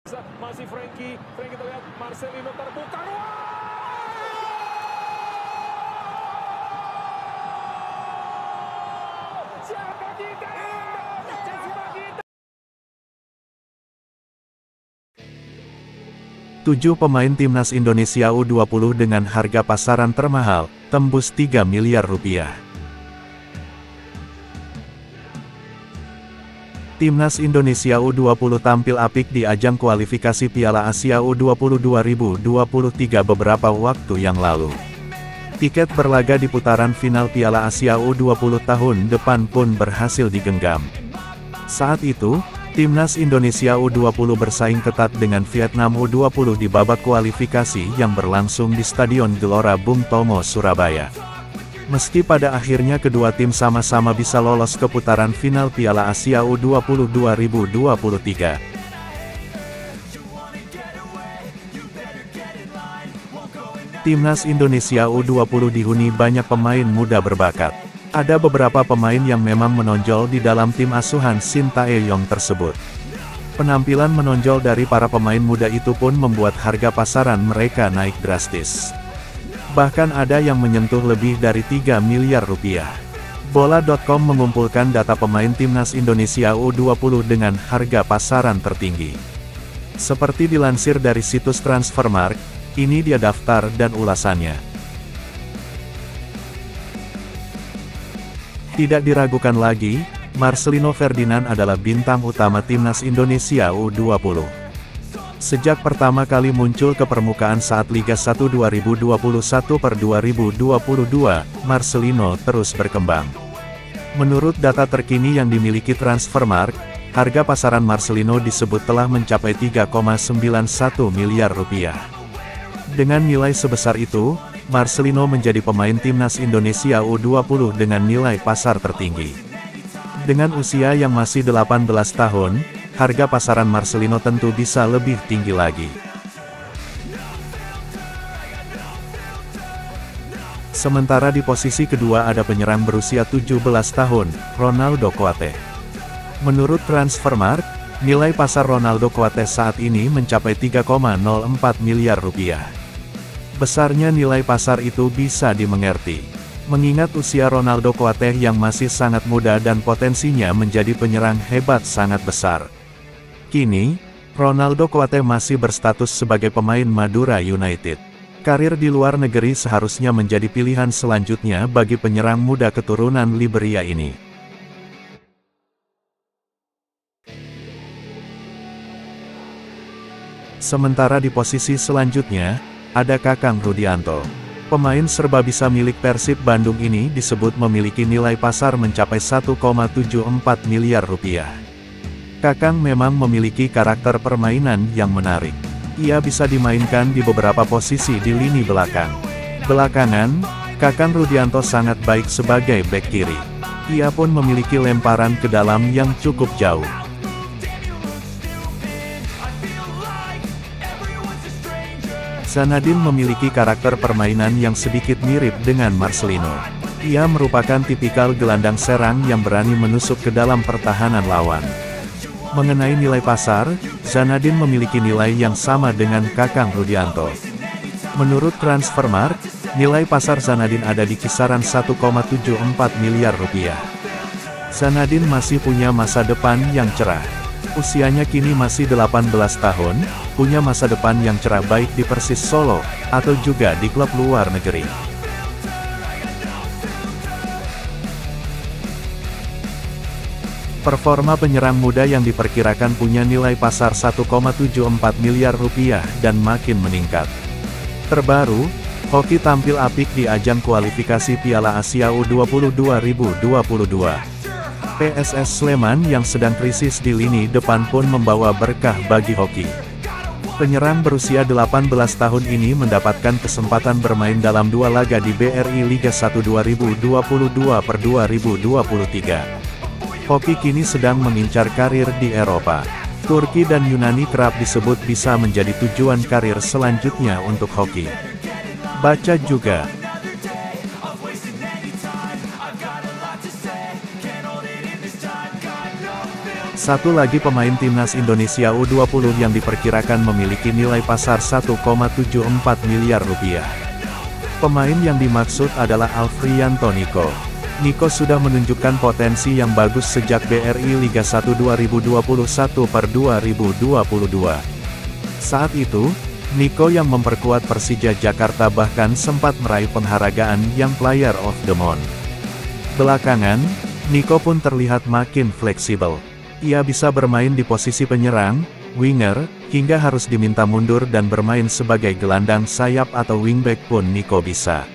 Masih Frankie terlihat Marcelino terbuka ruang. Siapa kita? Tujuh pemain timnas Indonesia U20 dengan harga pasaran termahal, tembus 3 miliar rupiah. Timnas Indonesia U20 tampil apik di ajang kualifikasi Piala Asia U20 2023 beberapa waktu yang lalu. Tiket berlaga di putaran final Piala Asia U20 tahun depan pun berhasil digenggam. Saat itu, Timnas Indonesia U20 bersaing ketat dengan Vietnam U20 di babak kualifikasi yang berlangsung di Stadion Gelora Bung Tomo, Surabaya. Meski pada akhirnya kedua tim sama-sama bisa lolos ke putaran final Piala Asia U20 2023. Timnas Indonesia U20 dihuni banyak pemain muda berbakat. Ada beberapa pemain yang memang menonjol di dalam tim asuhan Shin Tae-yong tersebut. Penampilan menonjol dari para pemain muda itu pun membuat harga pasaran mereka naik drastis. Bahkan ada yang menyentuh lebih dari 3 miliar rupiah. Bola.com mengumpulkan data pemain Timnas Indonesia U20 dengan harga pasaran tertinggi. Seperti dilansir dari situs Transfermarkt, ini dia daftar dan ulasannya. Tidak diragukan lagi, Marcelino Ferdinand adalah bintang utama Timnas Indonesia U20. Sejak pertama kali muncul ke permukaan saat Liga 1 2021/2022, Marcelino terus berkembang. Menurut data terkini yang dimiliki Transfermarkt, harga pasaran Marcelino disebut telah mencapai 3,91 miliar rupiah. Dengan nilai sebesar itu, Marcelino menjadi pemain Timnas Indonesia U20 dengan nilai pasar tertinggi. Dengan usia yang masih 18 tahun, harga pasaran Marcelino tentu bisa lebih tinggi lagi. Sementara di posisi kedua ada penyerang berusia 17 tahun, Ronaldo Kuate. Menurut Transfermarkt, nilai pasar Ronaldo Kuate saat ini mencapai 3,04 miliar rupiah. Besarnya nilai pasar itu bisa dimengerti, mengingat usia Ronaldo Kuate yang masih sangat muda dan potensinya menjadi penyerang hebat sangat besar. Kini, Ronaldo Kuate masih berstatus sebagai pemain Madura United. Karir di luar negeri seharusnya menjadi pilihan selanjutnya bagi penyerang muda keturunan Liberia ini. Sementara di posisi selanjutnya, ada Kakang Rudianto. Pemain serbabisa milik Persib Bandung ini disebut memiliki nilai pasar mencapai 1,74 miliar rupiah. Kakang memang memiliki karakter permainan yang menarik. Ia bisa dimainkan di beberapa posisi di lini belakang. Belakangan, Kakang Rudianto sangat baik sebagai bek kiri. Ia pun memiliki lemparan ke dalam yang cukup jauh. Zanadin memiliki karakter permainan yang sedikit mirip dengan Marcelino. Ia merupakan tipikal gelandang serang yang berani menusuk ke dalam pertahanan lawan. Mengenai nilai pasar, Zanadin memiliki nilai yang sama dengan Kakang Rudianto. Menurut Transfermarkt, nilai pasar Zanadin ada di kisaran 1,74 miliar rupiah. Zanadin masih punya masa depan yang cerah. Usianya kini masih 18 tahun, punya masa depan yang cerah baik di Persis Solo, atau juga di klub luar negeri. Performa penyerang muda yang diperkirakan punya nilai pasar 1,74 miliar rupiah dan makin meningkat. Terbaru, Hoki tampil apik di ajang kualifikasi Piala Asia U20 2022. PSS Sleman yang sedang krisis di lini depan pun membawa berkah bagi Hoki. Penyerang berusia 18 tahun ini mendapatkan kesempatan bermain dalam dua laga di BRI Liga 1 2022/2023. Hoki kini sedang mengincar karir di Eropa. Turki dan Yunani kerap disebut bisa menjadi tujuan karir selanjutnya untuk Hoki. Baca juga. Satu lagi pemain timnas Indonesia U20 yang diperkirakan memiliki nilai pasar 1,74 miliar rupiah. Pemain yang dimaksud adalah Alfriyanto Niko. Niko sudah menunjukkan potensi yang bagus sejak BRI Liga 1 2021/2022. Saat itu, Niko yang memperkuat Persija Jakarta bahkan sempat meraih penghargaan Young Player of the Month. Belakangan, Niko pun terlihat makin fleksibel. Ia bisa bermain di posisi penyerang, winger, hingga harus diminta mundur dan bermain sebagai gelandang sayap atau wingback pun Niko bisa.